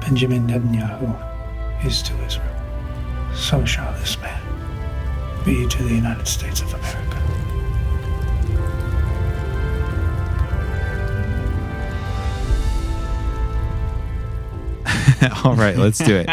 Benjamin Netanyahu is to Israel, so shall this man be to the United States of America. All right, let's do it.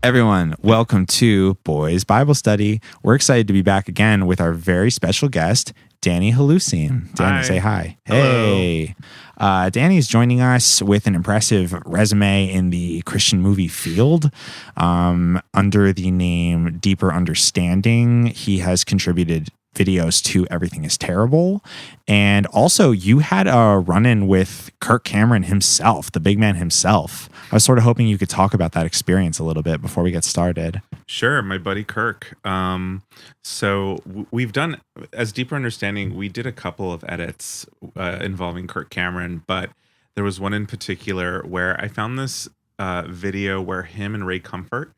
Everyone, welcome to Boys Bible Study. We're excited to be back again with our very special guest, Danny Haloossim. Danny, say hi. Hey. Danny's joining us with an impressive resume in the Christian movie field. Under the name Deeper Understanding, he has contributed videos to Everything is Terrible. And also, you had a run-in with Kirk Cameron himself, the big man himself. I was sort of hoping you could talk about that experience a little bit before we get started. Sure, my buddy Kirk. So we've done, as Deeper Understanding, we did a couple of edits involving Kirk Cameron, but there was one in particular where I found this video where him and Ray Comfort,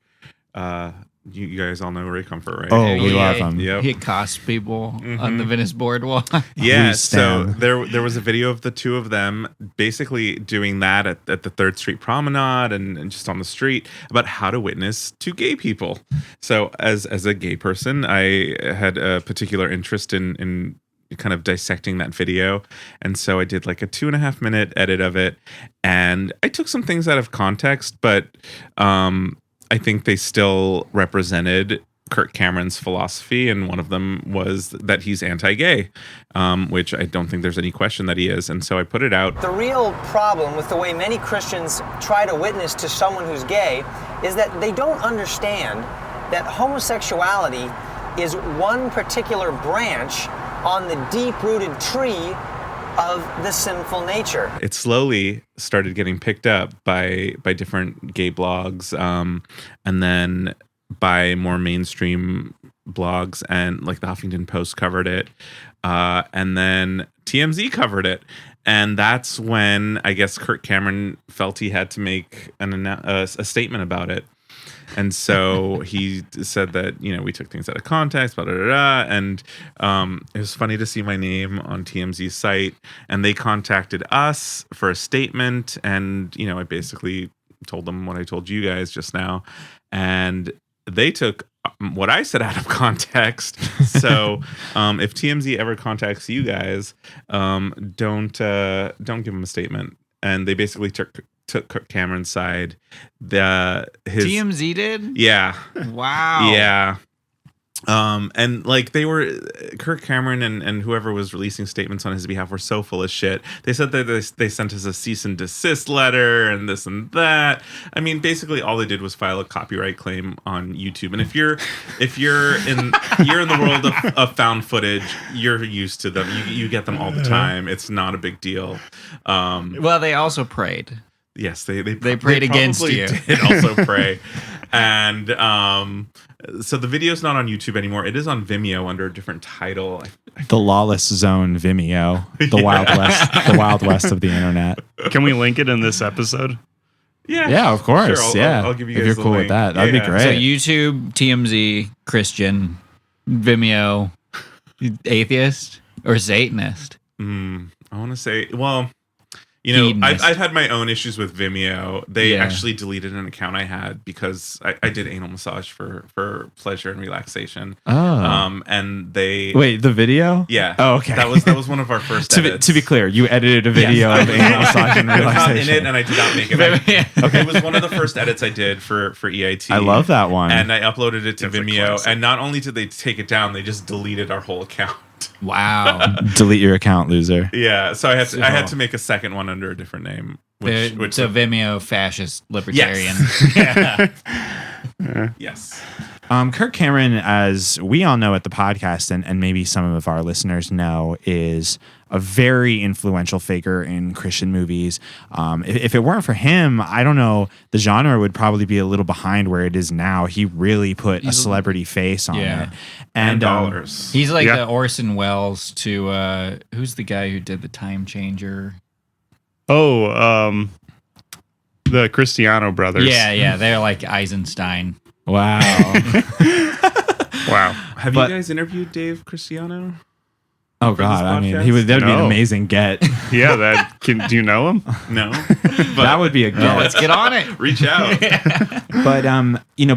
you guys all know Ray Comfort, right? Oh, we love him. Yep. He accosts people on the Venice boardwalk. Yeah, so there was a video of the two of them basically doing that at the 3rd Street Promenade and just on the street about how to witness to gay people. So as a gay person, I had a particular interest in kind of dissecting that video. And so I did like a 2.5 minute edit of it. And I took some things out of context, but I think they still represented Kirk Cameron's philosophy, and one of them was that he's anti-gay, which I don't think there's any question that he is. And so I put it out. The real problem with the way many Christians try to witness to someone who's gay is that they don't understand that homosexuality is one particular branch on the deep-rooted tree of the sinful nature. It slowly started getting picked up by different gay blogs, and then by more mainstream blogs, and like the Huffington Post covered it, and then TMZ covered it. And that's when I guess Kirk Cameron felt he had to make a statement about it. And so he said that, we took things out of context, blah, blah, blah, blah. And it was funny to see my name on TMZ's site. And they contacted us for a statement. And, I basically told them what I told you guys just now. And they took what I said out of context. So if TMZ ever contacts you guys, don't give them a statement. And they basically took Kirk Cameron's side. His TMZ did? Yeah. Wow. Yeah. And like Kirk Cameron and whoever was releasing statements on his behalf were so full of shit. They said that they sent us a cease and desist letter and this and that. I mean, basically all they did was file a copyright claim on YouTube. And if you're in the world of found footage, you're used to them. You get them all the time. It's not a big deal. Well, they also prayed. Yes, they prayed against you. Did also pray. And so the video's not on YouTube anymore. It is on Vimeo under a different title. The Lawless Zone Vimeo, the Wild West of the internet. Can we link it in this episode? Yeah, of course. Sure, I'll give you guys if you're the cool link. with that, that'd be great. So YouTube, TMZ, Christian, Vimeo, atheist, or Satanist? I want to say, well, Hedonist. I've had my own issues with Vimeo. They actually deleted an account I had because I did anal massage for pleasure and relaxation. Oh. And they Wait, the video? Yeah. Oh, okay. That was one of our first edits. To be clear, you edited a video of anal massage and I was not relaxation. in it, and I did not make it. Okay. It was one of the first edits I did for EIT. I love that one. And I uploaded it to That's a Vimeo. classic. And not only did they take it down, they just deleted our whole account. Wow. Delete your account, loser. Yeah, so I had to make a second one under a different name. It's a Vimeo fascist libertarian. Yes. Kirk Cameron, as we all know at the podcast, and maybe some of our listeners know, is a very influential figure in Christian movies. If it weren't for him, I don't know, the genre would probably be a little behind where it is now. He really put a celebrity face on it. And dollars. He's like the Orson Welles to, who's the guy who did The Time Changer? Oh, the Cristiano brothers. Yeah, they're like Eisenstein. Wow. Wow. Have you guys interviewed Dave Cristiano? Oh for this God! I mean, podcast? that would be an No. amazing get. Yeah, do you know him? No, That would be a get. Let's get on it. reach out. But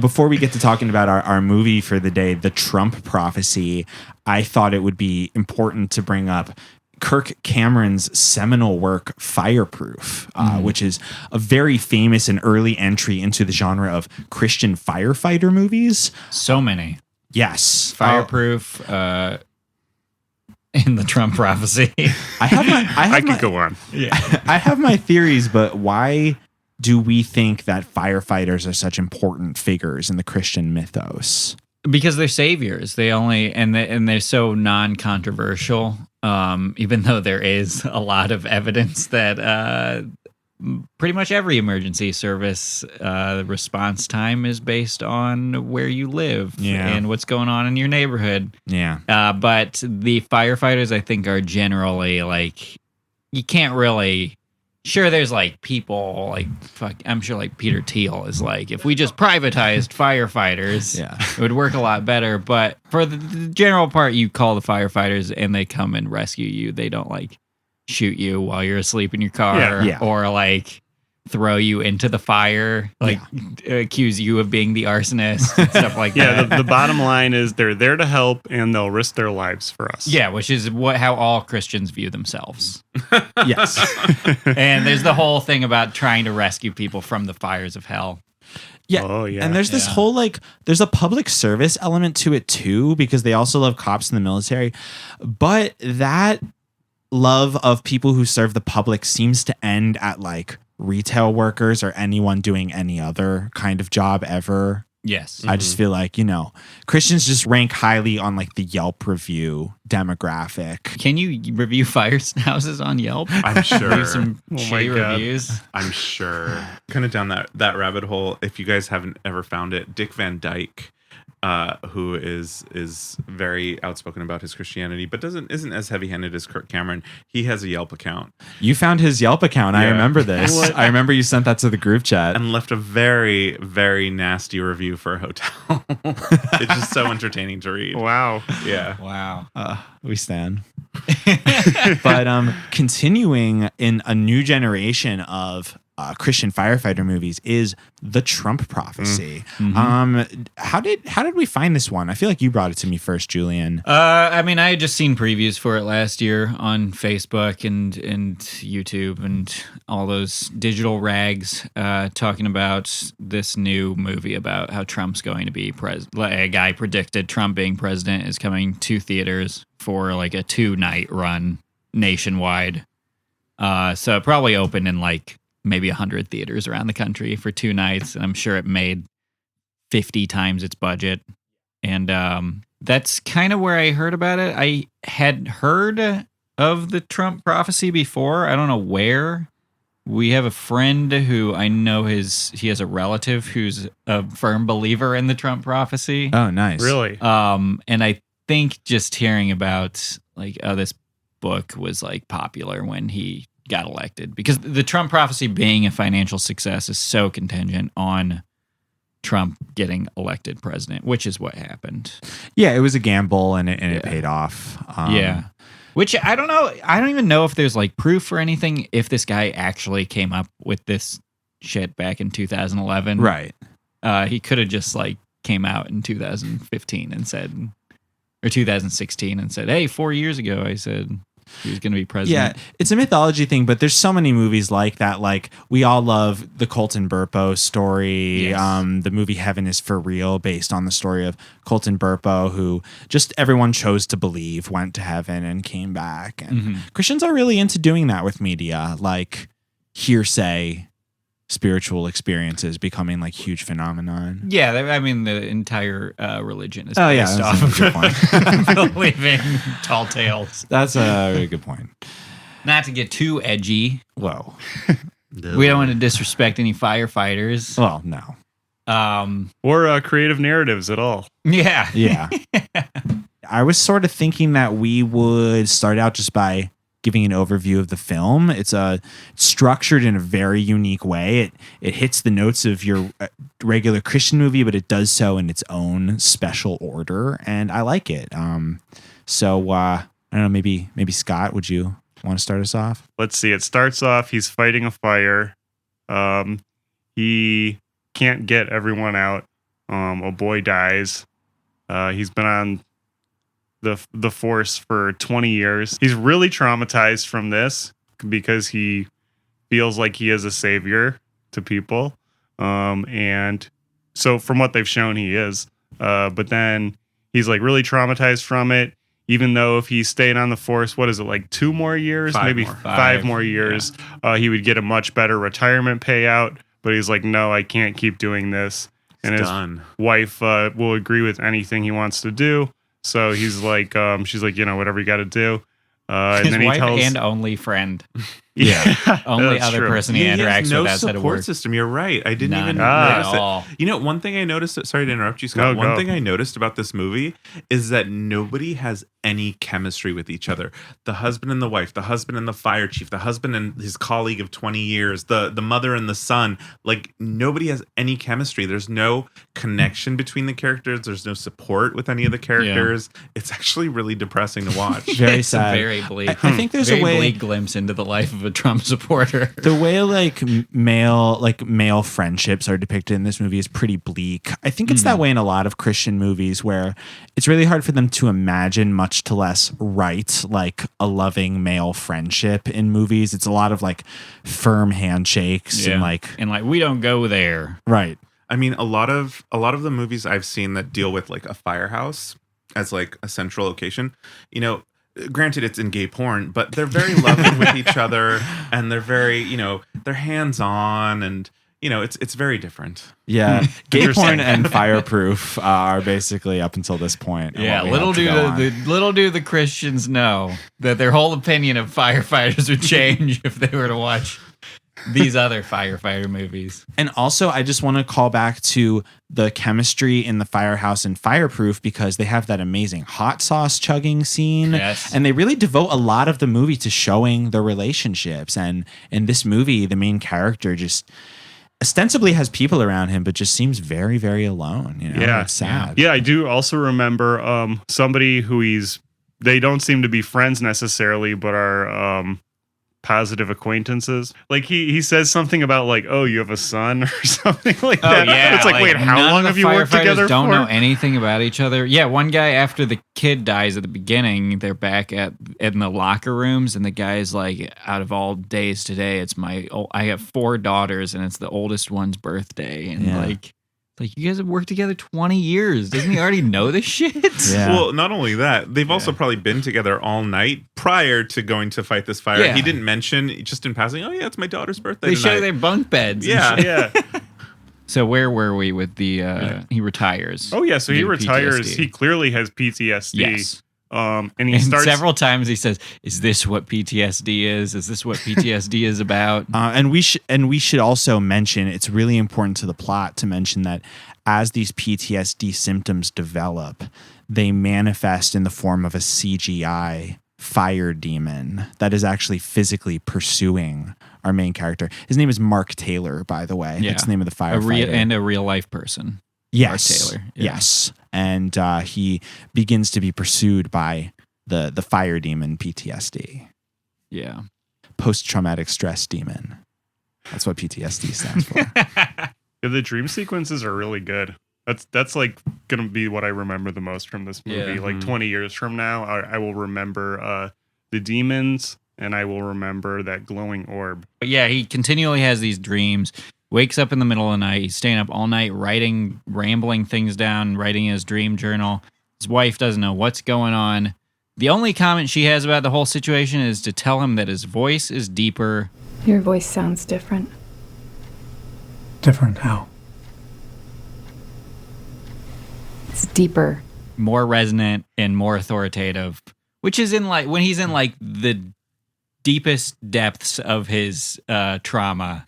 before we get to talking about our movie for the day, The Trump Prophecy, I thought it would be important to bring up Kirk Cameron's seminal work, Fireproof, which is a very famous and early entry into the genre of Christian firefighter movies. So many. Yes. Fireproof. In the Trump prophecy. I could go on. I have my theories, but why do we think that firefighters are such important figures in the Christian mythos? Because they're saviors. They're so non-controversial. Even though there is a lot of evidence that pretty much every emergency service response time is based on where you live and what's going on in your neighborhood. Yeah. But the firefighters, I think, are generally like, you can't really. Sure, there's like people like I'm sure like Peter Thiel is like, if we just privatized firefighters, it would work a lot better. But for the general part, you call the firefighters and they come and rescue you. They don't like shoot you while you're asleep in your car or like throw you into the fire, like accuse you of being the arsonist and stuff like that. Yeah, the bottom line is they're there to help and they'll risk their lives for us. Yeah, which is how all Christians view themselves. Yes. And there's the whole thing about trying to rescue people from the fires of hell. Yeah. Oh, yeah. And there's this whole there's a public service element to it too, because they also love cops in the military. But that love of people who serve the public seems to end at like retail workers or anyone doing any other kind of job ever. Yes. I just feel like, Christians just rank highly on like the Yelp review demographic. Can you review firehouses on Yelp? I'm sure. Leave some Oh my shitty God. reviews. I'm sure. Kind of down that rabbit hole. If you guys haven't ever found it, Dick Van Dyke, who is very outspoken about his Christianity, but isn't as heavy-handed as Kirk Cameron. He has a Yelp account You found his Yelp account. I Yeah. remember this. I remember you sent that to the group chat. and left a very, very nasty review for a hotel. It's just so entertaining to read. Wow. Yeah. Wow. We stand. But continuing in a new generation of Christian firefighter movies is The Trump Prophecy. How did we find this one? I feel like you brought it to me first, Julian. I mean, I had just seen previews for it last year on Facebook and YouTube and all those digital rags talking about this new movie about how Trump's going to be president. A guy predicted Trump being president is coming to theaters for like a 2-night run nationwide. So it probably opened in like maybe 100 theaters around the country for 2 nights. And I'm sure it made 50 times its budget. And that's kind of where I heard about it. I had heard of the Trump prophecy before. I don't know where. We have a friend who I know he has a relative who's a firm believer in the Trump prophecy. Oh, nice. Really? And I think just hearing about like, this book was like popular when he got elected, because the Trump prophecy being a financial success is so contingent on Trump getting elected president, which is what happened. Yeah, it was a gamble and it paid off. Which I don't know. I don't even know if there's like proof or anything if this guy actually came up with this shit back in 2011. Right. He could have just like came out in 2015 and said, or 2016 and said, hey, 4 years ago I said he was going to be president. Yeah, it's a mythology thing, but there's so many movies like that. Like, we all love the Colton Burpo story. Yes. The movie Heaven is for Real, based on the story of Colton Burpo, who just everyone chose to believe went to heaven and came back. And Christians are really into doing that with media, like hearsay spiritual experiences becoming like huge phenomenon. Yeah, I mean the entire religion is Oh yeah, based that's off a good point. of believing tall tales. That's a really good point. Not to get too edgy, Whoa. we don't want to disrespect any firefighters. Well, no. Or creative narratives at all. Yeah, Yeah. I was sort of thinking that we would start out just by giving an overview of the film. It's structured in a very unique way. It hits the notes of your regular Christian movie, but it does so in its own special order, and I like it. So I don't know, maybe Scott, would you want to start us off? Let's see. It starts off, he's fighting a fire. He can't get everyone out. A boy dies. He's been on the force for 20 years. He's really traumatized from this because he feels like he is a savior to people. And so from what they've shown, he is. But then he's like really traumatized from it. Even though if he stayed on the force, what is it, like 2 more years? Maybe five more years. Yeah. He would get a much better retirement payout. But he's like, no, I can't keep doing this. And his wife will agree with anything he wants to do. So he's like, she's like, whatever you got to do. And His then wife he tells, and only friend. yeah, Only that's other true. person he interacts no with outside of support work. system. You're right. I didn't None even at notice all. it. One thing I noticed. Sorry to interrupt you, Scott. No, One go. thing I noticed about this movie is that nobody has any chemistry with each other. The husband and the wife, the husband and the fire chief, the husband and his colleague of 20 years, the mother and the son. Like nobody has any chemistry. There's no connection between the characters. There's no support with any of the characters. Yeah. It's actually really depressing to watch. Very It's sad. very bleak. I think there's very a way. bleak glimpse into the life of a Trump supporter. The way male friendships are depicted in this movie is pretty bleak. I think it's that way in a lot of Christian movies where it's really hard for them to imagine, much to less write, like a loving male friendship in movies. It's a lot of like firm handshakes and like we don't go there. Right. I mean, a lot of the movies I've seen that deal with like a firehouse as like a central location, granted it's in gay porn, but they're very loving with each other, and they're very, they're hands-on, and it's very different. Yeah. Gay porn and Fireproof are basically up until this point. Yeah, little do the Christians know that their whole opinion of firefighters would change if they were to watch these other firefighter movies. And also, I just want to call back to the chemistry in the firehouse and Fireproof, because they have that amazing hot sauce chugging scene. Yes. And they really devote a lot of the movie to showing the relationships. And in this movie, the main character just ostensibly has people around him, but just seems very, very alone. Yeah. It's sad. Yeah, I do also remember somebody who they don't seem to be friends necessarily, but are positive acquaintances. Like he says something about like, oh, you have a son or something like that. Yeah, it's like wait, how none long of have the you worked together don't for? know anything about each other. Yeah, one guy, after the kid dies at the beginning, they're back in the locker rooms, and the guy's like, out of all days today, I have 4 daughters, and it's the oldest one's birthday, and like you guys have worked together 20 years. Doesn't he already know this shit? Yeah. Well, not only that, they've also probably been together all night prior to going to fight this fire. Yeah. He didn't mention, just in passing, oh yeah, it's my daughter's birthday They tonight. show their bunk beds. and Yeah. shit. Yeah. So where were we with the he retires? Oh yeah, so he due to retires. PTSD. He clearly has PTSD. Yes. And he And starts several times he says, "Is this what PTSD is? Is this what PTSD is about?" And we should also mention, it's really important to the plot to mention that as these PTSD symptoms develop, they manifest in the form of a CGI fire demon that is actually physically pursuing our main character. His name is Mark Taylor, by the way. Yeah. That's the name of the firefighter. And a real life person. Yes. Mark Taylor. Yeah. Yes. And he begins to be pursued by the fire demon PTSD. Yeah. Post-traumatic stress demon. That's what PTSD stands for. Yeah, the dream sequences are really good. That's like gonna be what I remember the most from this movie. Yeah. Like 20 years from now, I will remember the demons, and I will remember that glowing orb. But yeah, he continually has these dreams. Wakes up in the middle of the night. He's staying up all night rambling things down, writing in his dream journal. His wife doesn't know what's going on. The only comment she has about the whole situation is to tell him that his voice is deeper. Your voice sounds different. Different how? It's deeper. More resonant and more authoritative, which is when he's in like the deepest depths of his trauma.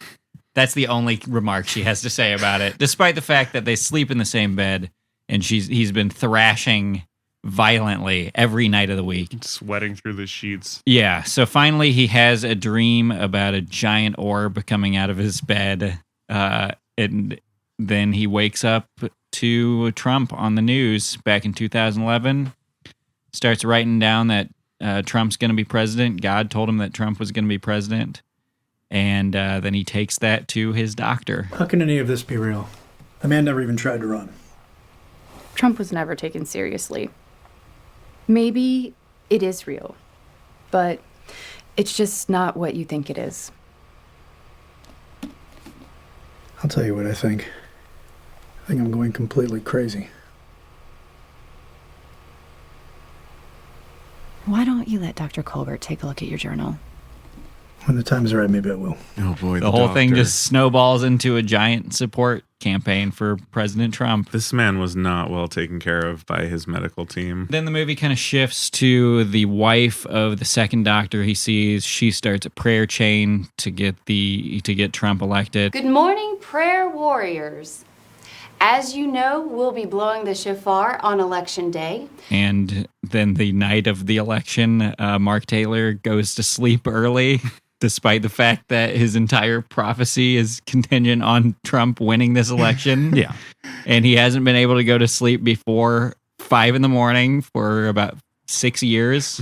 That's the only remark she has to say about it, despite the fact that they sleep in the same bed and he's been thrashing violently every night of the week. Sweating through the sheets. Yeah, so finally he has a dream about a giant orb coming out of his bed, and then he wakes up to Trump on the news back in 2011, starts writing down that Trump's going to be president. God told him that Trump was going to be president. And then he takes that to his doctor. How can any of this be real? The man never even tried to run. Trump was never taken seriously. Maybe it is real, but it's just not what you think it is. I'll tell you what I think. I think I'm going completely crazy. Why don't you let Dr. Colbert take a look at your journal? When the time's right, maybe I will. Oh boy, The whole thing just snowballs into a giant support campaign for President Trump. This man was not well taken care of by his medical team. Then the movie kind of shifts to the wife of the second doctor he sees. She starts a prayer chain to get Trump elected. Good morning, prayer warriors. As you know, we'll be blowing the shofar on election day. And then the night of the election, Mark Taylor goes to sleep early, despite the fact that his entire prophecy is contingent on Trump winning this election. Yeah. And he hasn't been able to go to sleep before 5 a.m. for about 6 years.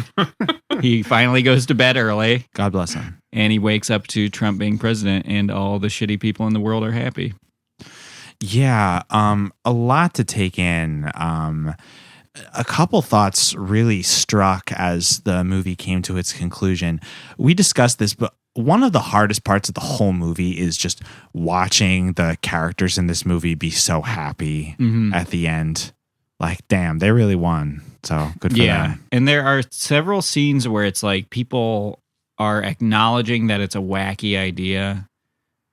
He finally goes to bed early. God bless him. And he wakes up to Trump being president, and all the shitty people in the world are happy. Yeah, a lot to take in. A couple thoughts really struck as the movie came to its conclusion. We discussed this, but one of the hardest parts of the whole movie is just watching the characters in this movie be so happy at the end. Like, damn, they really won. So good for them. And there are several scenes where it's like people are acknowledging that it's a wacky idea.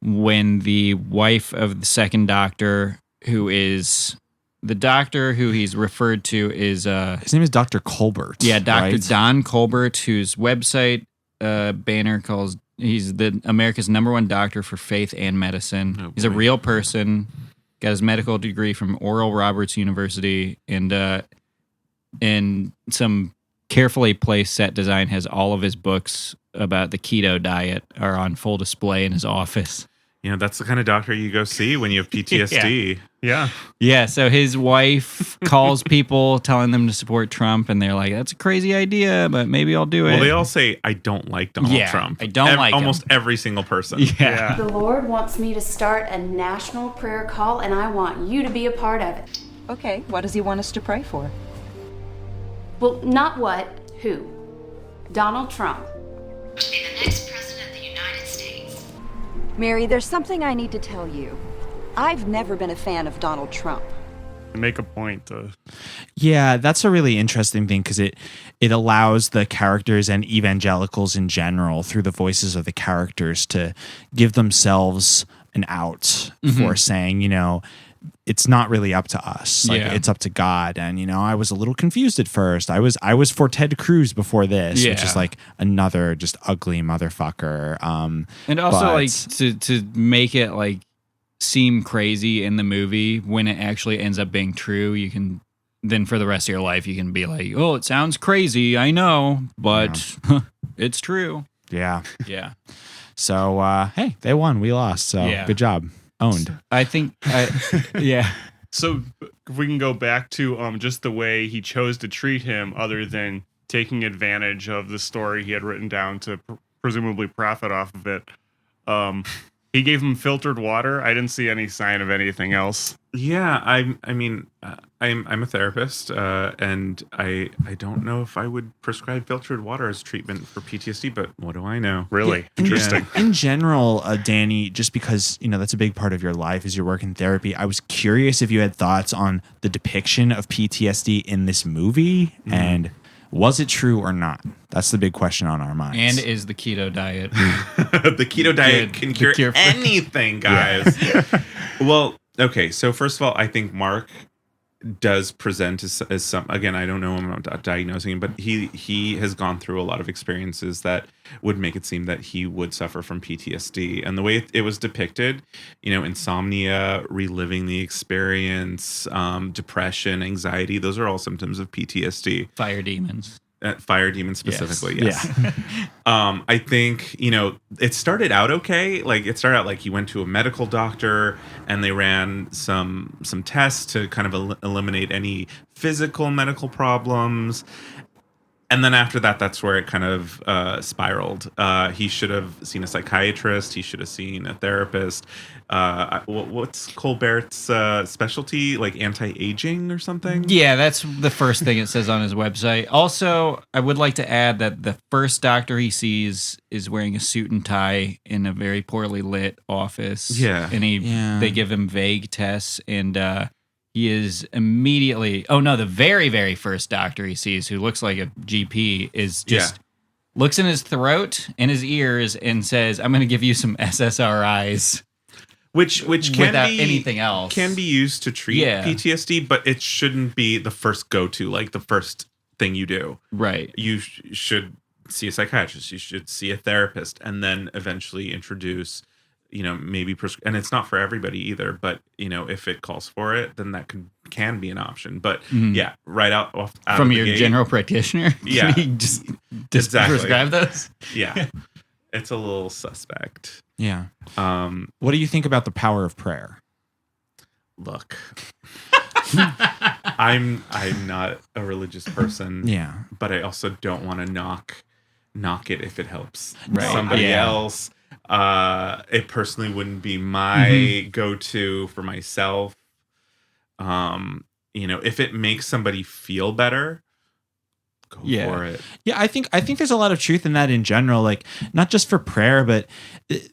When the wife of the second doctor, who is the doctor who he's referred to is his name is Dr. Colbert. Yeah, Dr. Right? Don Colbert, whose website banner calls he's the America's #1 doctor for faith and medicine. Oh, he's a real person. Got his medical degree from Oral Roberts University, and some carefully placed set design has all of his books about the keto diet are on full display in his office. You know, that's the kind of doctor you go see when you have PTSD. Yeah, so his wife calls people telling them to support Trump, and they're like, that's a crazy idea, but maybe I'll do it. Well, they all say, I don't like Donald Trump. I don't like almost him. every single person. Yeah. The Lord wants me to start a national prayer call, and I want you to be a part of it. Okay, what does he want us to pray for? Well, not what, who? Donald Trump. Be the next president of the United States. Mary, there's something I need to tell you. I've never been a fan of Donald Trump. Make a point to... Yeah, that's a really interesting thing because it allows the characters and evangelicals in general, through the voices of the characters, to give themselves an out for saying, you know, it's not really up to us. Like, it's up to God. And, you know, I was a little confused at first. I was for Ted Cruz before this, which is like another just ugly motherfucker. And also, like, to make it like seem crazy in the movie when it actually ends up being true, you can then for the rest of your life you can be like, oh, it sounds crazy, I know, but it's true. Yeah. Yeah. So hey, they won, we lost. So good job. Owned. I think yeah. So if we can go back to just the way he chose to treat him, other than taking advantage of the story he had written down to presumably profit off of it. He gave him filtered water. I didn't see any sign of anything else. Yeah, I'm a therapist, and I don't know if I would prescribe filtered water as treatment for PTSD, but what do I know? Really interesting. In general, Danny, just because, you know, that's a big part of your life is your work in therapy, I was curious if you had thoughts on the depiction of PTSD in this movie, and was it true or not? That's the big question on our minds. And is the keto diet the keto diet can cure anything, guys. Well, okay, so first of all, I think Mark does present as some, again, I don't know him, I'm not diagnosing him, but he has gone through a lot of experiences that would make it seem that he would suffer from PTSD. And the way it was depicted, you know, insomnia, reliving the experience, depression, anxiety, those are all symptoms of PTSD. fire demons. Fire demons specifically, yes. I think, you know, it started out okay. Like, it started out like he went to a medical doctor and they ran some tests to kind of eliminate any physical medical problems. And then after that, that's where it kind of spiraled. He should have seen a psychiatrist. He should have seen a therapist. What's Colbert's specialty? Like anti-aging or something? Yeah, that's the first thing it says on his website. Also, I would like to add that the first doctor he sees is wearing a suit and tie in a very poorly lit office. Yeah. And they give him vague tests, and he is immediately... Oh, no, the very, very first doctor he sees, who looks like a GP, is just... Looks in his throat and his ears and says, I'm going to give you some SSRIs. Which can without be anything else. Can be used to treat PTSD, but it shouldn't be the first go-to, like the first thing you do. Right. You should see a psychiatrist. You should see a therapist, and then eventually introduce, maybe and it's not for everybody either. But if it calls for it, then that can be an option. But right out from of your the gate, general practitioner. Yeah, Can you just exactly. prescribe those. Yeah, it's a little suspect. Yeah. What do you think about the power of prayer? Look, I'm not a religious person. Yeah. But I also don't want to knock it if it helps somebody else. It personally wouldn't be my go-to for myself. If it makes somebody feel better, go for it. Yeah, I think there's a lot of truth in that in general, like not just for prayer, but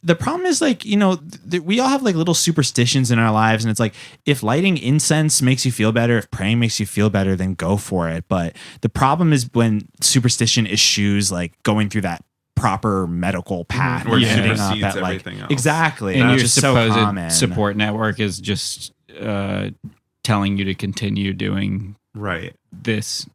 the problem is like, we all have like little superstitions in our lives, and it's like if lighting incense makes you feel better, if praying makes you feel better, then go for it. But the problem is when superstition eschews like going through that proper medical path, where it ending up supersedes at like everything else. exactly, And your just supposed so common. support network is just telling you to continue doing this.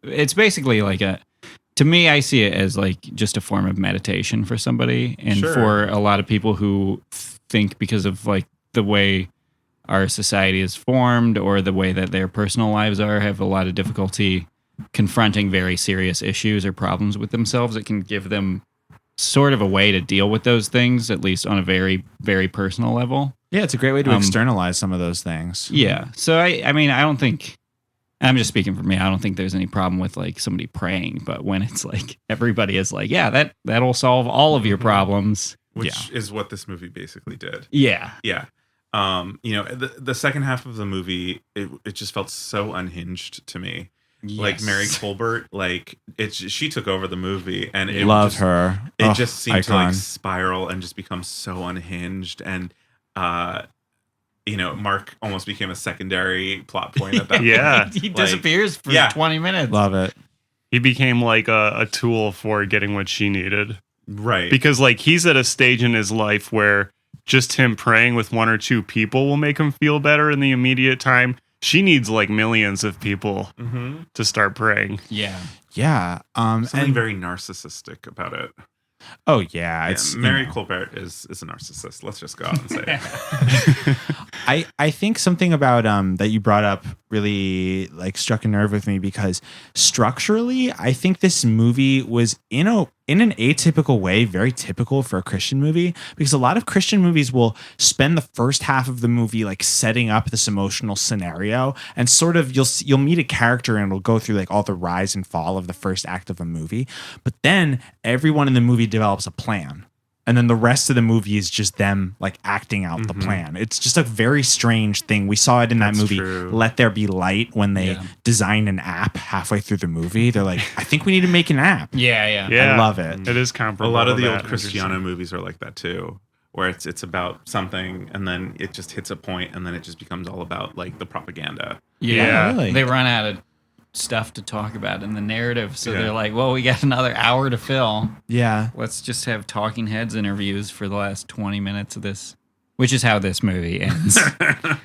It's basically like to me, I see it as like just a form of meditation for somebody. And for a lot of people who think because of like the way our society is formed or the way that their personal lives are, have a lot of difficulty confronting very serious issues or problems with themselves. It can give them sort of a way to deal with those things, at least on a very, very personal level. Yeah, it's a great way to externalize some of those things. Yeah. So I mean, I don't think... I'm just speaking for me. I don't think there's any problem with like somebody praying, but when it's like everybody is like, yeah, that'll solve all of your problems, which is what this movie basically did. Yeah, yeah. The second half of the movie, it just felt so unhinged to me. Yes. Like Mary Colbert, like she took over the movie, and it her. It just seemed to like icon. spiral and just become so unhinged, and Mark almost became a secondary plot point at that point. He disappears for 20 minutes. Love it. He became like a tool for getting what she needed. Right. Because like he's at a stage in his life where just him praying with one or two people will make him feel better in the immediate time. She needs like millions of people to start praying. Yeah. Yeah. Something very narcissistic about it. Oh yeah, it's Mary Colbert is a narcissist. Let's just go out and say it. I think something about that you brought up really like struck a nerve with me, because structurally I think this movie was in an atypical way very typical for a Christian movie, because a lot of Christian movies will spend the first half of the movie like setting up this emotional scenario, and sort of you'll meet a character and it'll go through like all the rise and fall of the first act of a movie, but then everyone in the movie develops a plan. And then the rest of the movie is just them like acting out the plan. It's just a very strange thing. We saw it in that movie, true. Let There Be Light, when they designed an app halfway through the movie. They're like, I think we need to make an app. Yeah. I love it. It is comparable. A lot of to the that, old Cristiano movies are like that too, where it's about something and then it just hits a point and then it just becomes all about like the propaganda. Yeah. really. They run out of stuff to talk about in the narrative, so they're like, well, we got another hour to fill. Yeah. Let's just have talking heads interviews for the last 20 minutes of this, which is how this movie ends.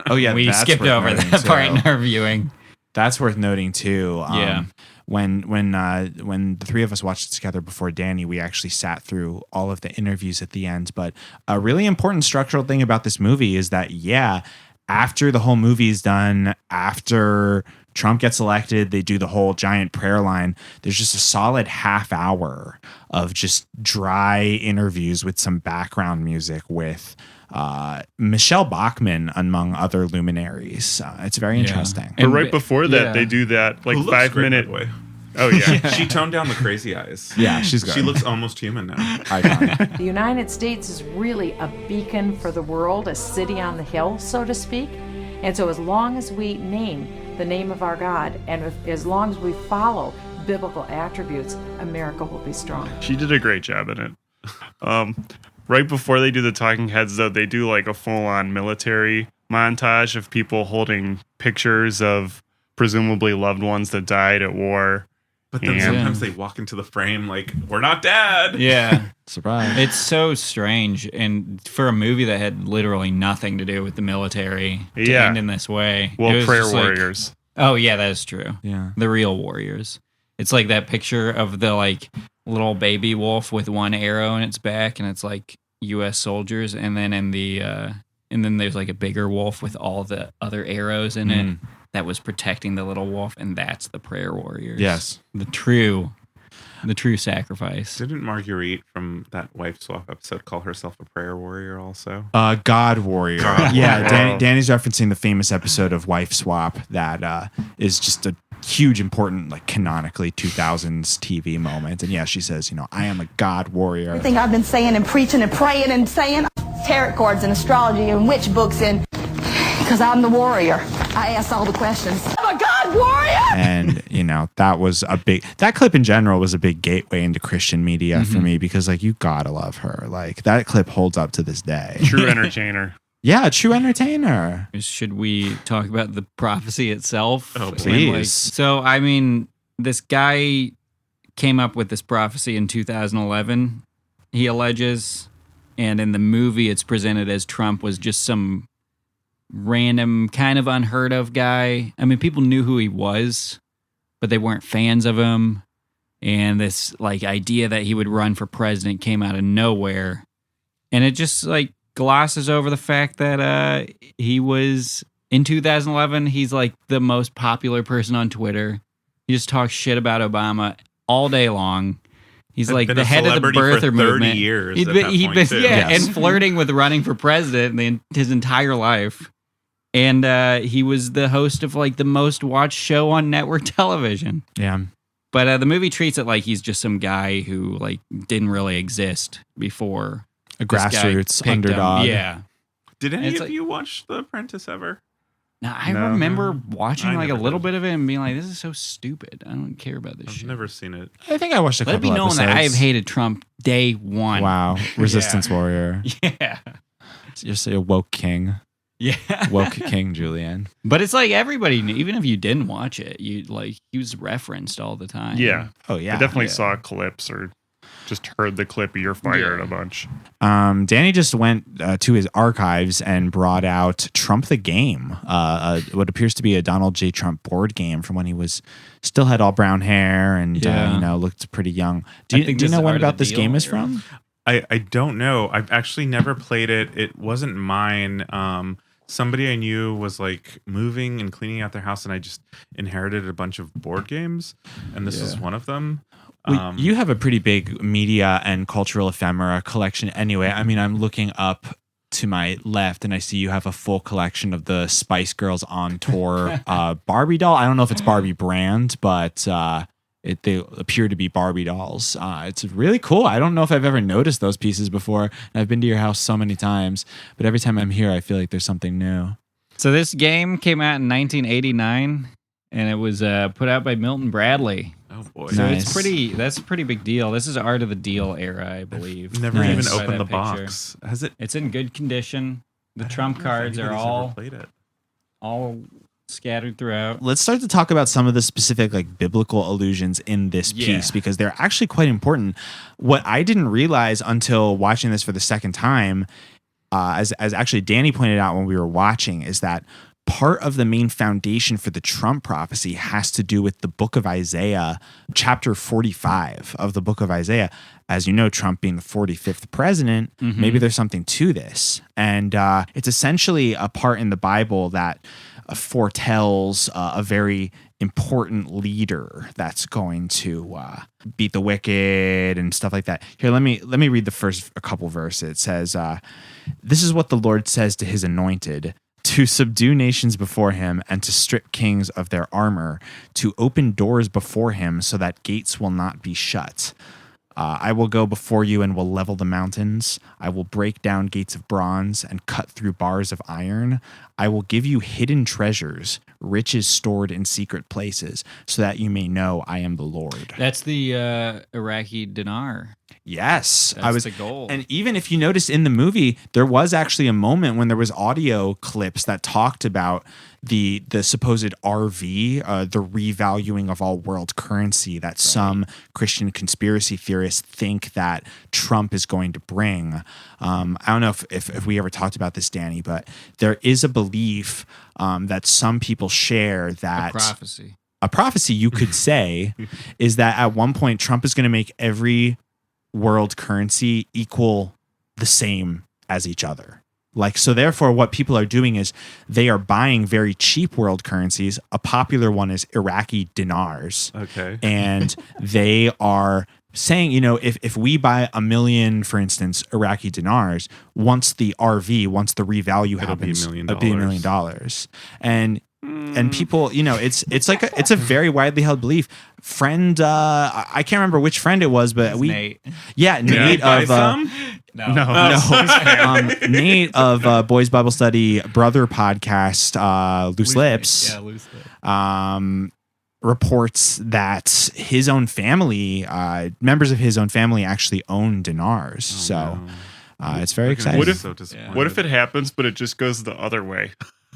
Oh yeah, We that's skipped worth over noting, that part too. in our viewing. That's worth noting too. Yeah. When the three of us watched it together before Danny, we actually sat through all of the interviews at the end. But a really important structural thing about this movie is that, after the whole movie is done, after Trump gets elected, they do the whole giant prayer line. There's just a solid half hour of just dry interviews with some background music with Michelle Bachmann, among other luminaries. It's very interesting. But right before that, they do that like Who looks 5 great, minute. by the way. Oh yeah. She toned down the crazy eyes. Yeah, she's good. She looks almost human now. Iconic. The United States is really a beacon for the world, a city on the hill, so to speak. And so as long as we name the name of our God, and as long as we follow biblical attributes, America will be strong. She did a great job in it. Right before they do the talking heads, though, they do like a full-on military montage of people holding pictures of presumably loved ones that died at war. But then sometimes they walk into the frame like, we're not dead. Yeah. Surprise. It's so strange. And for a movie that had literally nothing to do with the military to end in this way. Well, it was prayer just like, warriors. oh, yeah, that is true. Yeah. The real warriors. It's like that picture of the like little baby wolf with one arrow in its back, and it's like U.S. soldiers. And then in the and then there's like a bigger wolf with all the other arrows in it that was protecting the little wolf, and that's the prayer warriors. Yes. The true sacrifice. Didn't Marguerite from that wife swap episode call herself a prayer warrior also? God Warrior. Yeah, Danny's referencing the famous episode of Wife Swap that is just a huge, important, like canonically 2000s TV moment. And yeah, she says, I am a God Warrior. Everything I've been saying and preaching and praying and saying, tarot cards and astrology and witch books and because I'm the warrior. I ask all the questions. I'm a God warrior! And, that clip in general was a big gateway into Christian media for me because, like, you gotta love her. Like, that clip holds up to this day. True entertainer. Yeah, true entertainer. Should we talk about the prophecy itself? Oh, please. This guy came up with this prophecy in 2011, he alleges. And in the movie, it's presented as Trump was just some random, kind of unheard of guy. I mean, people knew who he was, but they weren't fans of him. And this like idea that he would run for president came out of nowhere. And it just like glosses over the fact that he was, in 2011, he's like the most popular person on Twitter. He just talks shit about Obama all day long. He's like the head of the birther movement. Years he'd been and flirting with running for president his entire life. And he was the host of like the most watched show on network television. Yeah. But the movie treats it like he's just some guy who like didn't really exist before. A grassroots underdog. Yeah. Did any of you watch The Apprentice ever? Now, I remember watching like a little bit of it and being like, this is so stupid. I don't care about this shit. I've never seen it. I think I watched a couple episodes. Let it be known that I have hated Trump day one. Wow. Resistance warrior. Yeah. You're say a woke king. Yeah. Woke king, Julianne. But it's like everybody knew, even if you didn't watch it, he was referenced all the time. Yeah. Oh, yeah. I definitely saw clips or just heard the clip of "You're Fired" a bunch. Danny just went to his archives and brought out Trump the Game, what appears to be a Donald J. Trump board game from when he still had all brown hair and looked pretty young. Do you know what about this game is from? I don't know. I've actually never played it. It wasn't mine. Somebody I knew was like moving and cleaning out their house, and I just inherited a bunch of board games, and this was one of them. Well, you have a pretty big media and cultural ephemera collection anyway. I mean, I'm looking up to my left and I see you have a full collection of the Spice Girls on Tour Barbie doll. I don't know if it's Barbie brand, but they appear to be Barbie dolls. It's really cool. I don't know if I've ever noticed those pieces before. And I've been to your house so many times, but every time I'm here, I feel like there's something new. So this game came out in 1989 and it was put out by Milton Bradley. Oh boy. So that's a pretty big deal. This is Art of the Deal era, I believe. Never even opened the box. Has it? It's in good condition. The trump cards are all scattered throughout. Let's start to talk about some of the specific like biblical allusions in this piece because they're actually quite important. What I didn't realize until watching this for the second time, as actually Danny pointed out when we were watching, is that part of the main foundation for the Trump prophecy has to do with the book of Isaiah, chapter 45 of the book of Isaiah. As you know, Trump being the 45th president, maybe there's something to this. And it's essentially a part in the Bible that foretells a very important leader that's going to beat the wicked and stuff like that. Here, let me read the first a couple verses. It says, "This is what the Lord says to his anointed, to subdue nations before him and to strip kings of their armor, to open doors before him so that gates will not be shut. I will go before you and will level the mountains. I will break down gates of bronze and cut through bars of iron. I will give you hidden treasures, riches stored in secret places, so that you may know I am the Lord. That's the Iraqi dinar. Yes, That's the goal. And even if you notice in the movie, there was actually a moment when there was audio clips that talked about the supposed RV, the revaluing of all world currency that some Christian conspiracy theorists think that Trump is going to bring. I don't know if we ever talked about this, Danny, but there is a belief that some people share that a prophecy you could say is that at one point Trump is going to make every world currency equal the same as each other. Like, so therefore what people are doing is they are buying very cheap world currencies. A popular one is Iraqi dinars. Okay. And they are saying, you know, if we buy 1 million, for instance, Iraqi dinars, once the revalue happens, $1 million. it'll be $1 million. And people, you know, it's a very widely held belief. Friend, I can't remember which friend it was, but Nate. Nate of Nate of Boys Bible Study brother podcast, Loose Lips. Yeah, Loose Lips. Reports that his own family, members of his own family, actually own dinars. It's very exciting. What if it happens, but it just goes the other way?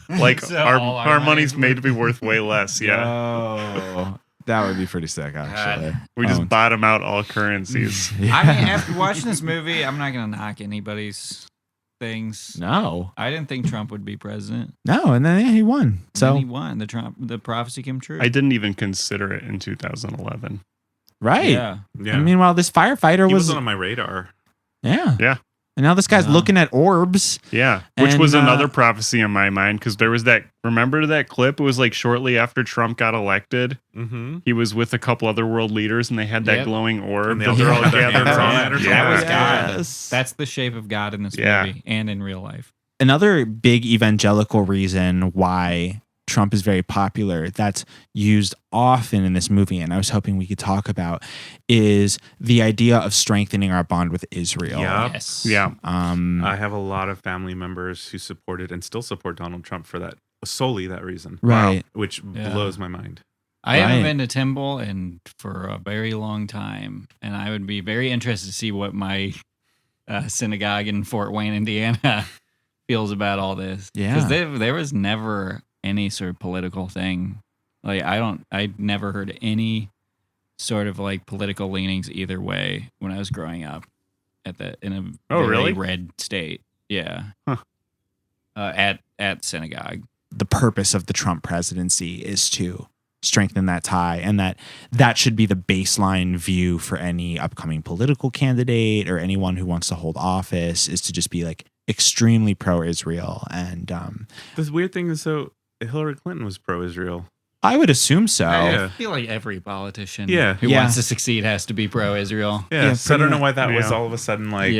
Like So our money's made to be worth way less. Yeah. Oh, that would be pretty sick, actually. We just bottom out all currencies. I mean, after watching this movie, I'm not going to knock anybody's things. No. I didn't think Trump would be president. No, and then he won. And he won. The prophecy came true. I didn't even consider it in 2011. Right. Yeah. And meanwhile, this firefighter He was wasn't on my radar. Yeah. Yeah. And now this guy's looking at orbs. Yeah, which was another prophecy in my mind, because there was remember that clip? It was like shortly after Trump got elected. Mm-hmm. He was with a couple other world leaders, and they had that glowing orb. And they all had their hands on it or something. That was Yes. God. That's the shape of God in this movie and in real life. Another big evangelical reason why Trump is very popular, that's used often in this movie, and I was hoping we could talk about, is the idea of strengthening our bond with Israel. Yep. Yes. Yeah. I have a lot of family members who supported and still support Donald Trump for that, solely that reason. Right. Which blows my mind. I haven't been to Temple for a very long time, and I would be very interested to see what my synagogue in Fort Wayne, Indiana feels about all this. Yeah. Because there was never any sort of political thing. Like, I never heard any sort of like political leanings either way when I was growing up in a very red state. Yeah. Huh. At synagogue. The purpose of the Trump presidency is to strengthen that tie, and that should be the baseline view for any upcoming political candidate or anyone who wants to hold office, is to just be like extremely pro-Israel. And The weird thing is, so Hillary Clinton was pro-Israel. I would assume so. I feel like every politician Yeah. who wants to succeed has to be pro-Israel. Yeah, so I don't know why that was Yeah. all of a sudden like...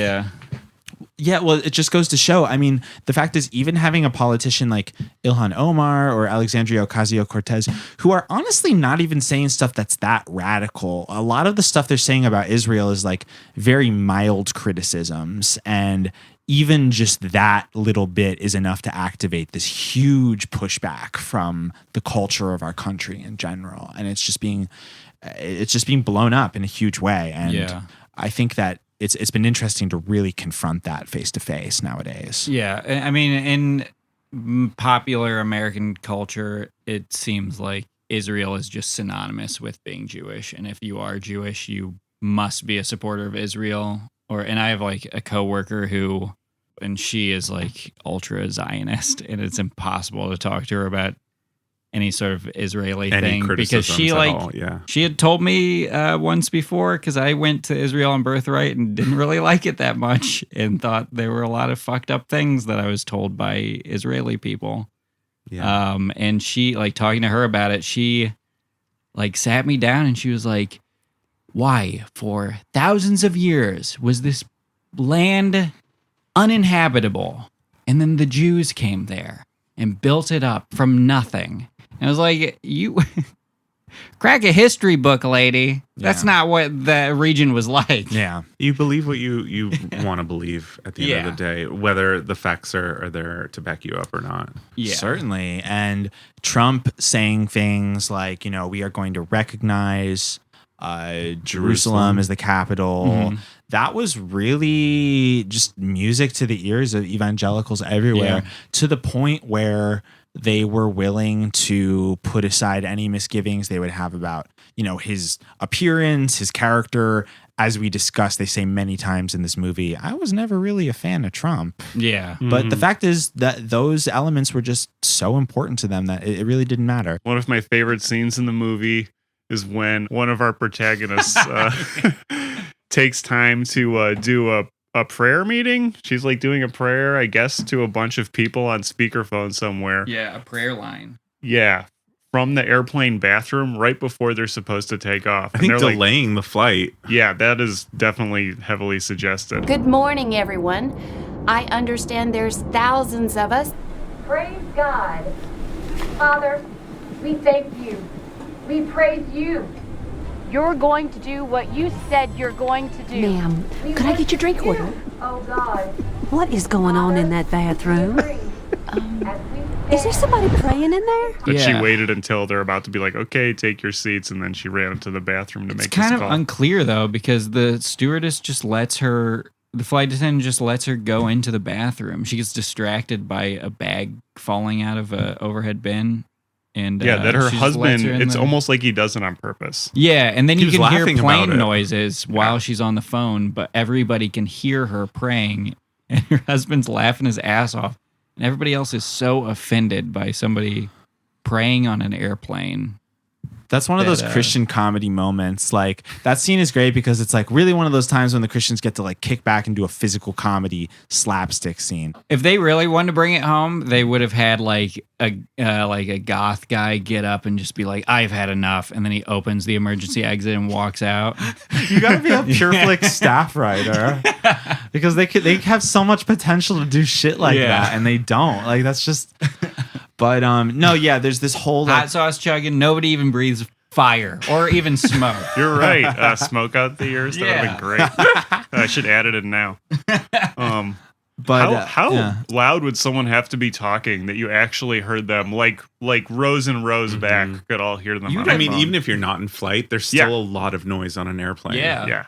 Yeah, well, it just goes to show. I mean, the fact is, even having a politician like Ilhan Omar or Alexandria Ocasio-Cortez, who are honestly not even saying stuff that's that radical, a lot of the stuff they're saying about Israel is like very mild criticisms, and even just that little bit is enough to activate this huge pushback from the culture of our country in general, and it's just being blown up in a huge way. And I think that it's been interesting to really confront that face to face nowadays. Yeah, I mean, in popular American culture, it seems like Israel is just synonymous with being Jewish, and if you are Jewish, you must be a supporter of Israel. And I have like a coworker who, and she is like ultra Zionist, and it's impossible to talk to her about any sort of Israeli thing, because she she had told me once before, because I went to Israel on birthright and didn't really like it that much, and thought there were a lot of fucked up things that I was told by Israeli people. Yeah. And she, like, talking to her about it, she like sat me down and she was like, why for thousands of years was this land uninhabitable, and then the Jews came there, and built it up from nothing. And I was like, you crack a history book, lady. That's not what the region was like. Yeah. You believe what you want to believe at the end of the day, whether the facts are there to back you up or not. Yeah. Certainly. And Trump saying things like, we are going to recognize Jerusalem as the capital. Mm-hmm. That was really just music to the ears of evangelicals everywhere, to the point where they were willing to put aside any misgivings they would have about, his appearance, his character. As we discussed, they say many times in this movie, I was never really a fan of Trump. Yeah. But the fact is that those elements were just so important to them that it really didn't matter. One of my favorite scenes in the movie is when one of our protagonists takes time to do a prayer meeting. She's like doing a prayer, I guess, to a bunch of people on speakerphone somewhere. Yeah, a prayer line. Yeah. From the airplane bathroom right before they're supposed to take off. I think they're delaying the flight. Yeah, that is definitely heavily suggested. Good morning, everyone. I understand there's thousands of us. Praise God. Father, we thank you. We praise you. You're going to do what you said you're going to do. Ma'am, could I get your drink order? Oh, God. What is going on in that bathroom? Is there somebody praying in there? That she waited until they're about to be like, okay, take your seats, and then she ran into the bathroom to make this Kind call. of unclear, though, because the stewardess just lets her, the flight attendant just lets her go into the bathroom. She gets distracted by a bag falling out of a overhead bin. And that her she just lets husband, her in it's the- almost like he does it on purpose. Yeah, and then He you was can hear laughing about plane it. noises while she's on the phone, but everybody can hear her praying, and her husband's laughing his ass off. And everybody else is so offended by somebody praying on an airplane. That's one of those Christian comedy moments. Like, that scene is great because it's like really one of those times when the Christians get to like kick back and do a physical comedy slapstick scene. If they really wanted to bring it home, they would have had like a goth guy get up and just be like, "I've had enough," and then he opens the emergency exit and walks out. You gotta be a PureFlix staff writer because they have so much potential to do shit like that, and they don't. Like, that's just. But there's this whole hot sauce chugging. Nobody even breathes fire or even smoke. You're right. Smoke out the ears. That would have been great. I should add it in now. But how loud would someone have to be talking that you actually heard them, like rows and rows back, could all hear them? I mean, even if you're not in flight, there's still a lot of noise on an airplane. Yeah.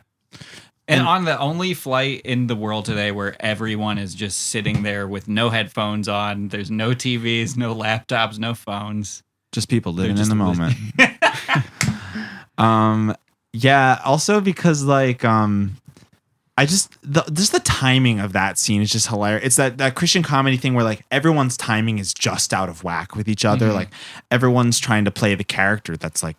And on the only flight in the world today where everyone is just sitting there with no headphones on, there's no TVs, no laptops, no phones. Just people living in the moment. Also because like just the timing of that scene is just hilarious. It's that Christian comedy thing where like everyone's timing is just out of whack with each other. Like everyone's trying to play the character that's like,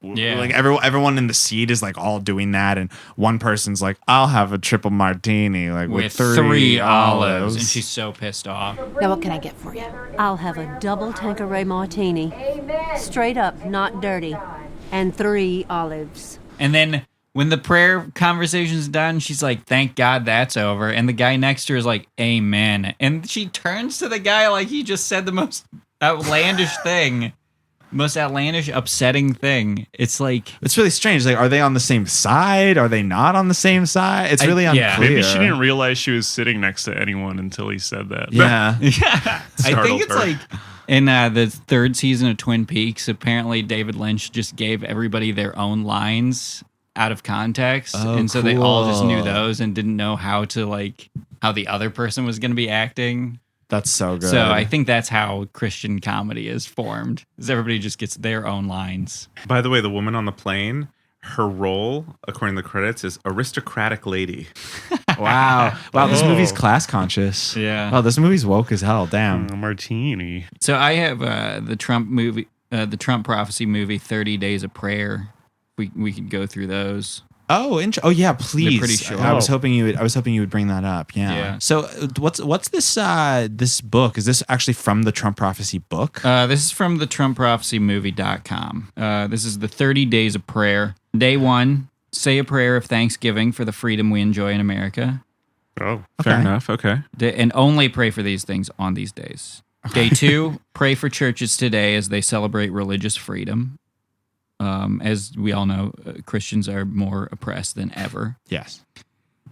like everyone in the seat is like all doing that, and one person's like, I'll have a triple martini like with three olives, and she's so pissed off. Now what can I get for you? I'll have a double Tanqueray martini. Straight up, not dirty. And 3 olives. And then when the prayer conversation's done, she's like, thank God that's over. And the guy next to her is like, amen. And she turns to the guy like he just said the most outlandish thing. Most outlandish, upsetting thing. It's like, it's really strange. Like, are they on the same side? Are they not on the same side? It's really unclear. Maybe she didn't realize she was sitting next to anyone until he said that. Yeah. I think it's like in the 3rd season of Twin Peaks, apparently David Lynch just gave everybody their own lines out of context. And so they all just knew those and didn't know how the other person was going to be acting. That's so good. So I think that's how Christian comedy is formed, is everybody just gets their own lines. By the way, the woman on the plane, her role, according to the credits, is aristocratic lady. Wow, this movie's class conscious. Yeah. Wow, this movie's woke as hell. Damn. Martini. So I have the Trump movie, the Trump prophecy movie, 30 Days of Prayer. We could go through those. Oh, yeah, please. They're pretty short. I was hoping you would bring that up. Yeah. So what's this book? Is this actually from the Trump prophecy book? This is from the TrumpProphecyMovie.com. This is the 30 Days of Prayer. Day 1, say a prayer of thanksgiving for the freedom we enjoy in America. Oh, fair enough. Okay. And only pray for these things on these days. Day 2, pray for churches today as they celebrate religious freedom. As we all know, Christians are more oppressed than ever. Yes.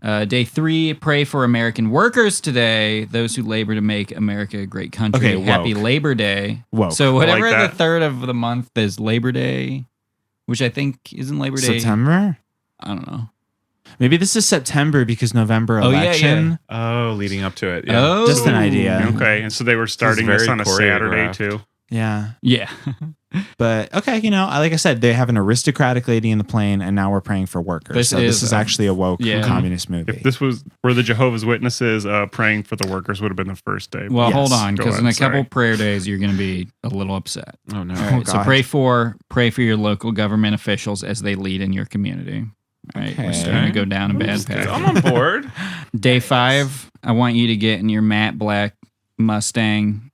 Day 3, pray for American workers today, those who labor to make America a great country. Okay, Happy woke. Labor Day. Woke. So whatever I like the that. 3rd of the month is Labor Day, which I think isn't Labor Day. September? I don't know. Maybe this is September because November Oh, yeah, election. Oh, leading up to it. Yeah. Oh. Just an idea. Okay, and so they were starting this very on a Saturday choreographed. too. Yeah. Yeah. But okay, like I said, they have an aristocratic lady in the plane, and now we're praying for workers. This This is, is actually a woke yeah. communist movie. If this was where the Jehovah's Witnesses praying for the workers would have been the first day. Well, Yes. hold on, Go because in ahead, a couple sorry. prayer days, you're going to be a little upset. Oh no. All right, so God. pray for your local government officials as they lead in your community. All right, we're Okay. starting to go down a bad path. I'm on board. Day 5, I want you to get in your matte black Mustang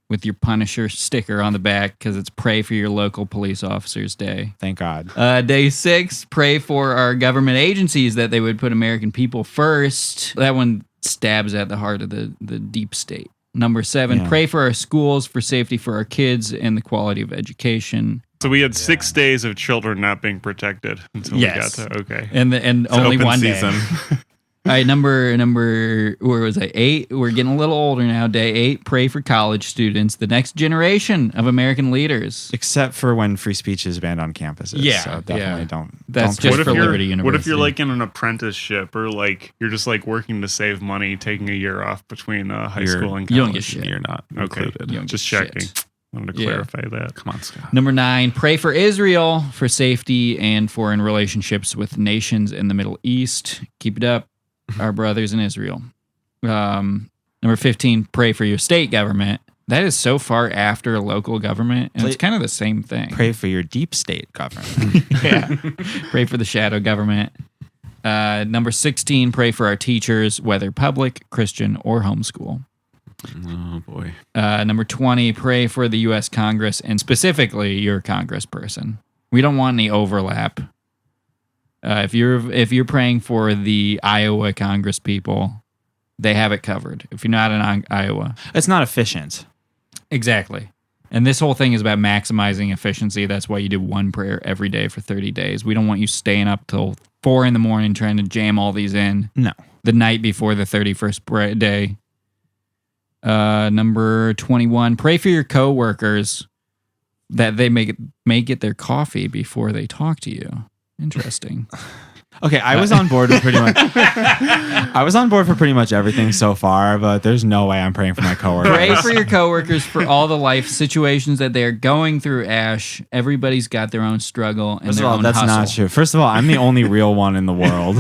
with your Punisher sticker on the back because it's pray for your local police officers day. Thank God. Day 6, pray for our government agencies that they would put American people first. That one stabs at the heart of the deep state. Number 7, Yeah. pray for our schools, for safety for our kids, and the quality of education. So we had 6 days of children not being protected until Yes. we got to okay. And only open one season. day. All right, number where was I? 8. We're getting a little older now. Day 8, pray for college students, the next generation of American leaders. Except for when free speech is banned on campuses. Yeah, So definitely yeah. don't. That's don't just pray for them. Liberty What if University. you're like in an apprenticeship or like you're just like working to save money, taking a year off between high school and college? you don't get shit. You're not Okay, included. You don't just get checking. shit. I wanted to Yeah. clarify that. Come on, Scott. Number 9, pray for Israel for safety and foreign relationships with nations in the Middle East. Keep it up, our brothers in Israel. Number 15, pray for your state government. That is so far after local government, and it's kind of the same thing. Pray for your deep state government. Yeah. Pray for the shadow government. Number 16, pray for our teachers, whether public, Christian, or homeschool. Oh boy. Number 20, pray for the U.S. Congress and specifically your congressperson. We don't want any overlap. If you're praying for the Iowa Congress people, they have it covered. If you're not in Iowa, It's not efficient. exactly. And this whole thing is about maximizing efficiency. That's why you do one prayer every day for 30 days. We don't want you staying up till 4 a.m. trying to jam all these in No. the night before the 31st day. Number 21, pray for your coworkers that they may get their coffee before they talk to you. Interesting. Okay, I was on board with pretty much. I was on board for pretty much everything so far, but there's no way I'm praying for my coworkers. Pray for your coworkers for all the life situations that they're going through, Ash. Everybody's got their own struggle and First their of all, own that's hustle. not true. First of all, I'm the only real one in the world.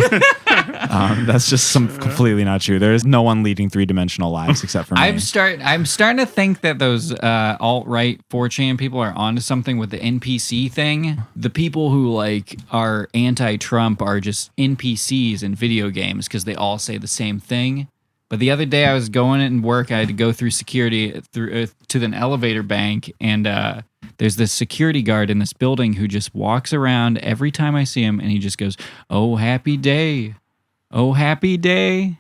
That's just completely not true. There is no one leading 3-dimensional lives except for me. I'm starting to think that those alt-right 4chan people are onto something with the NPC thing. The people who like are anti-Trump are just NPCs in video games because they all say the same thing. But the other day I was going in work, I had to go through security to an elevator bank, and there's this security guard in this building who just walks around every time I see him, and he just goes, "Oh, happy day. Oh, happy day.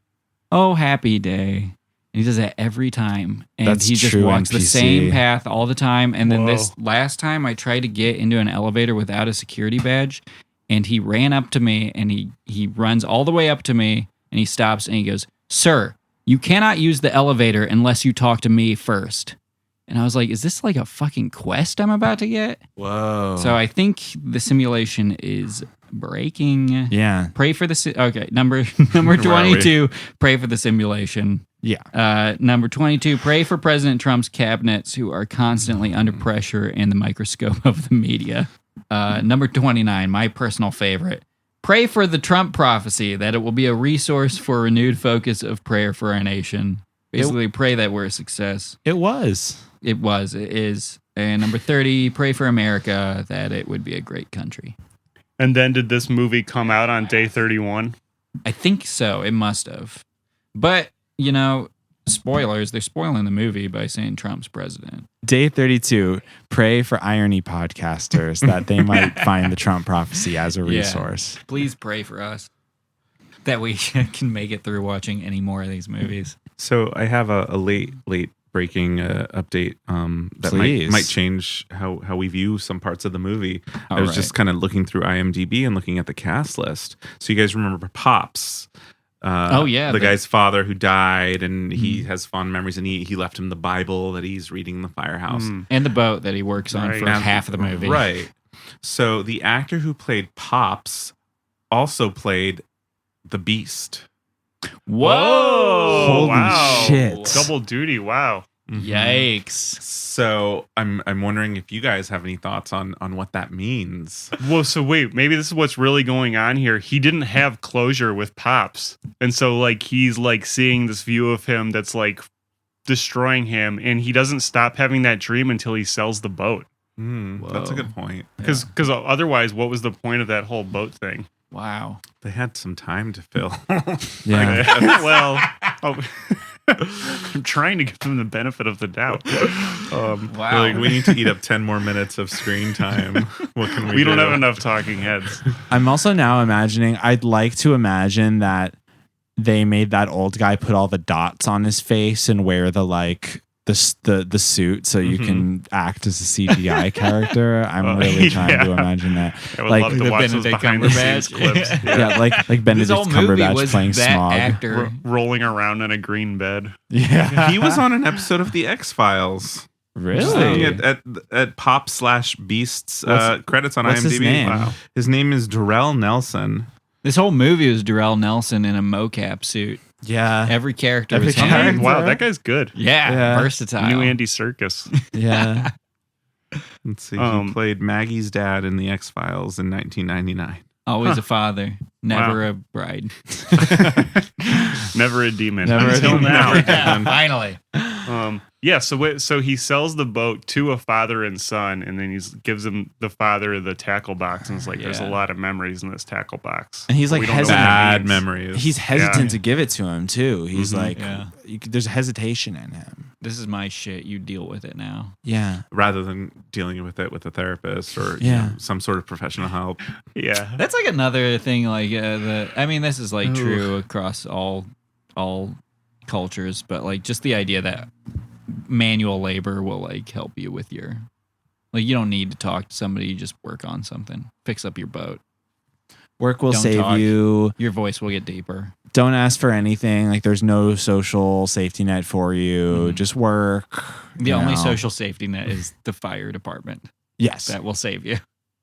Oh, happy day." And he does that every time. And That's he just true walks the NPC. same path all the time. And then Whoa. this last time I tried to get into an elevator without a security badge, and he ran up to me, and he runs all the way up to me, and he stops and he goes, "Sir, you cannot use the elevator unless you talk to me first." And I was like, is this like a fucking quest I'm about to get? Whoa. So I think the simulation is breaking. yeah. Pray for the okay. Number 22. Pray for the simulation. Yeah. Number 22. Pray for President Trump's cabinets who are constantly under pressure and the microscope of the media. Number 29. My personal favorite. Pray for the Trump prophecy that it will be a resource for renewed focus of prayer for our nation. Basically, pray that we're a success. It was. It was. It is. And number 30. Pray for America that it would be a great country. And then did this movie come out on day 31? I think so. It must have. But, you know, spoilers. They're spoiling the movie by saying Trump's president. Day 32. Pray for irony podcasters that they might find the Trump prophecy as a resource. Yeah. Please pray for us that we can make it through watching any more of these movies. So I have a late breaking update that might change how we view some parts of the movie. I was just kind of looking through IMDb and looking at the cast list. So you guys remember Pops? The guy's father who died, and he has fond memories, and he left him the Bible that he's reading in the firehouse. And the boat that he works on for half of the movie. Right. So the actor who played Pops also played the Beast. Whoa! Holy shit! Double duty! Wow! Yikes! So I'm wondering if you guys have any thoughts on what that means. Well, so wait, maybe this is what's really going on here. He didn't have closure with Pops, and so like he's like seeing this view of him that's like destroying him, and he doesn't stop having that dream until he sells the boat. That's a good point. Because otherwise, what was the point of that whole boat thing? Wow. They had some time to fill. Well, I'm trying to give them the benefit of the doubt. Wow. Like, we need to eat up 10 more minutes of screen time. What can we do? We don't have enough talking heads. I'm also now imagining, I'd like to imagine that they made that old guy put all the dots on his face and wear the like the suit so you can act as a CGI character. I'm really trying to imagine that. I would like love to watch those behind the scenes clips. Yeah, like Benedict Cumberbatch playing Smog. Actor. Rolling around in a green bed. Yeah. He was on an episode of The X-Files. Really? At Pop/Beast's credits on what's IMDb. His name? Wow. His name is Darrell Nelson. This whole movie was Darrell Nelson in a mocap suit. Yeah. Every character was him. Wow, that guy's good. Yeah, versatile. New Andy Serkis. Yeah. Let's see. He played Maggie's dad in The X-Files in 1999. Always a father, never a bride. Never a demon. Never a demon. Yeah, finally. So he sells the boat to a father and son, and then he gives him the father the tackle box, and it's like there's a lot of memories in this tackle box. And he's like bad memories. He's hesitant to give it to him too. He's like, there's hesitation in him. This is my shit. You deal with it now. Yeah. Rather than dealing with it with a therapist or some sort of professional help. Yeah. That's like another thing. Like this is like true across all cultures, but like just the idea that manual labor will like help you with your, like, you don't need to talk to somebody, you just work on something, fix up your boat. Work will Don't save talk. you. Your voice will get deeper. Don't ask for anything. Like there's no social safety net for you. Just work. The only social safety net is the fire department. Yes. That will save you.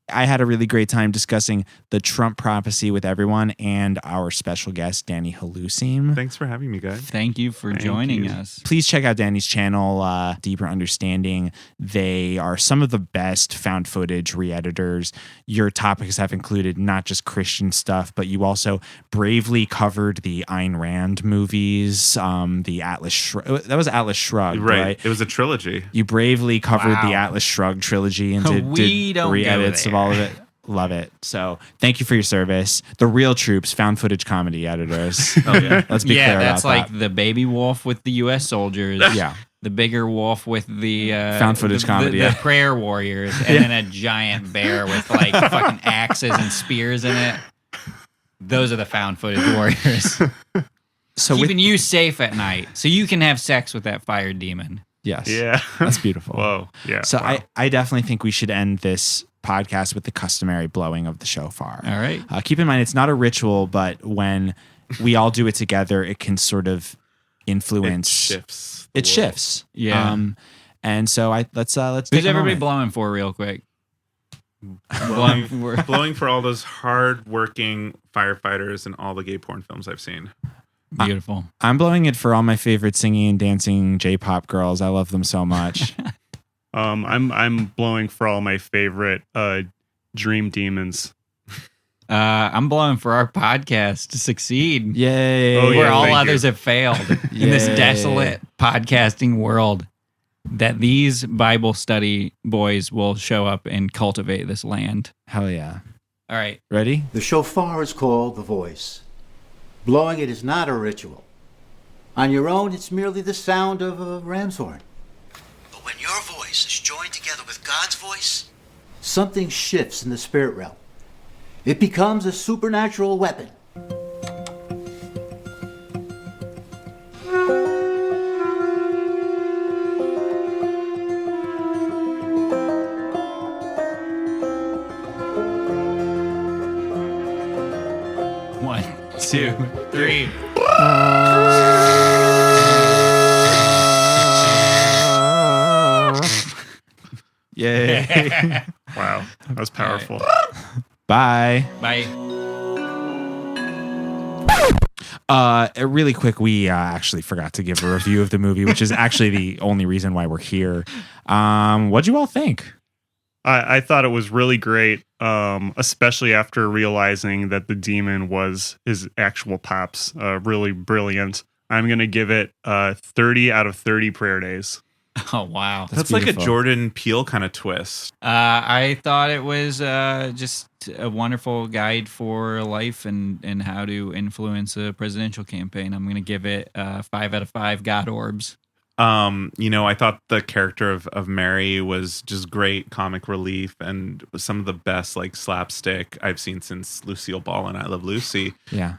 I had a really great time discussing the Trump prophecy with everyone and our special guest, Danny Haloossim. Thanks for having me, guys. Thank you for joining us. Please check out Danny's channel, Deeper Understanding. They are some of the best found footage re-editors. Your topics have included not just Christian stuff, but you also bravely covered the Ayn Rand movies, the Atlas Shrugged. That was Atlas Shrugged, right? It was a trilogy. You bravely covered the Atlas Shrugged trilogy and did re-edits of all of it. Love it. So thank you for your service. The Real Troops, found footage comedy editors. Let's be clear about that. That's like the baby wolf with the U.S. soldiers. Yeah. The bigger wolf with the found footage comedy. The prayer warriors, and then a giant bear with like fucking axes and spears in it. Those are the found footage warriors. So keeping you safe at night, so you can have sex with that fire demon. Yes. Yeah. That's beautiful. Whoa. Yeah. So I definitely think we should end this podcast with the customary blowing of the shofar. All right. Keep in mind, it's not a ritual, but when we all do it together, it can sort of influence. It shifts. Yeah. And so let's Who's take a everybody moment. blowing for real quick? Blowing for all those hard-working firefighters in all the gay porn films I've seen. Beautiful. I'm blowing it for all my favorite singing and dancing J-pop girls. I love them so much. I'm blowing for all my favorite dream demons. I'm blowing for our podcast to succeed. Yay. Where all others have failed in this desolate podcasting world, that these Bible study boys will show up and cultivate this land. Hell yeah. All right. Ready? The shofar is called the voice. Blowing it is not a ritual. On your own, it's merely the sound of a ram's horn. But when your voice is joined together with God's voice, something shifts in the spirit realm. It becomes a supernatural weapon. 2, 3. Yay. Wow, that was powerful. Bye. Bye. Really quick, we actually forgot to give a review of the movie, which is actually the only reason why we're here. What'd you all think? I thought it was really great, especially after realizing that the demon was his actual pops. Really brilliant. I'm going to give it 30 out of 30 prayer days. Oh, wow. That's like a Jordan Peele kind of twist. I thought it was just a wonderful guide for life and how to influence a presidential campaign. I'm going to give it 5 out of 5 God orbs. I thought the character of Mary was just great comic relief and was some of the best like slapstick I've seen since Lucille Ball and I Love Lucy. Yeah.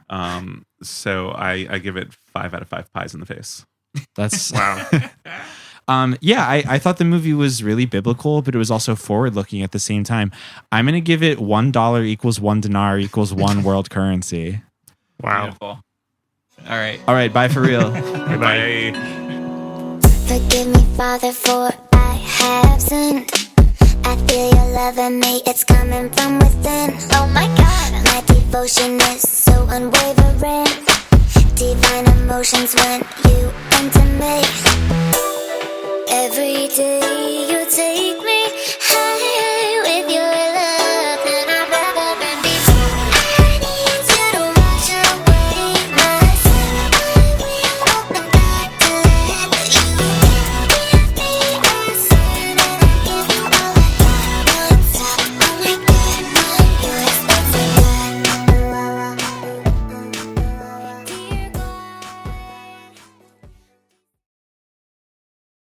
So I give it 5 out of 5 pies in the face. That's wow. I thought the movie was really biblical, but it was also forward looking at the same time. I'm going to give it $1 equals 1 dinar equals 1 world currency. Wow. Beautiful. All right. All right. Bye for real. Bye. Forgive me, Father, for I have sinned. I feel your love in me, it's coming from within. Oh my God, my devotion is so unwavering. Divine emotions when you enter me. Every day you take